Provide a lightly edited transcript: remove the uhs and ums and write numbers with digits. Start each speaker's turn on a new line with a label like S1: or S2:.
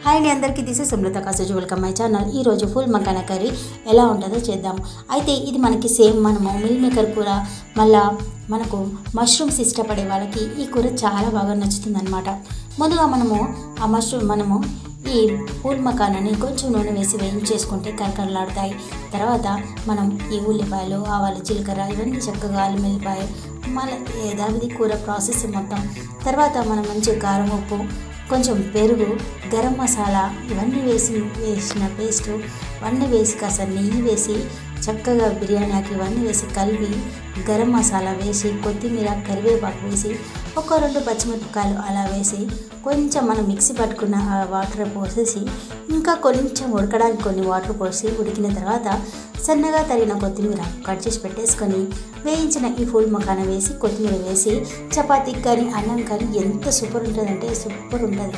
S1: Hi అండి అందరికీ this is Sumalatha కాసేజ్ వెల్కమ్ మై ఛానల్. ఈరోజు ఫుల్ మకానా కర్రీ ఎలా ఉంటుందో చేద్దాం. అయితే ఇది మనకి సేమ్ మనము మిల్ మేకర్ కూర, మళ్ళా మనకు మష్రూమ్స్ ఇష్టపడే వాళ్ళకి ఈ కూర చాలా బాగా నచ్చుతుందన్నమాట. ముందుగా మనము ఈ ఫుల్ మకానాన్ని కొంచెం నూనె వేసి వేయించేసుకుంటే కరకరలాడతాయి. తర్వాత మనం ఈ ఉల్లిపాయలు, ఆవాలు, జీలకర్ర ఇవన్నీ చక్కగా అల్లిపాయ మళ్ళీ యథావిధి కూర ప్రాసెస్ మొత్తం. తర్వాత మనం మంచి కారం, ఉప్పు, కొంచెం పెరుగు, గరం మసాలా ఇవన్నీ వేసిన పేస్టు ఇవన్నీ వేసి కాస్త నెయ్యి వేసి చక్కగా బిర్యానీ ఆకు ఇవన్నీ వేసి కలిపి గరం మసాలా వేసి కొత్తిమీర, కరివేపాకు వేసి ఒక 2 పచ్చిమిరపకాయలు అలా వేసి కొంచెం మనం మిక్సీ పట్టుకున్న వాటర్ పోసేసి ఇంకా కొంచెం ఉడకడానికి కొన్ని వాటర్ పోసి ఉడికిన తర్వాత సన్నగా తరిగిన కొత్తిమీర కట్ చేసి పెట్టేసుకొని వేయించిన ఈ ఫుల్ మకానా వేసి కొత్తిమీర వేసి చపాతీకి కానీ అన్నం కానీ ఎంత సూపర్ ఉంటుందంటే సూపర్ ఉంటుంది.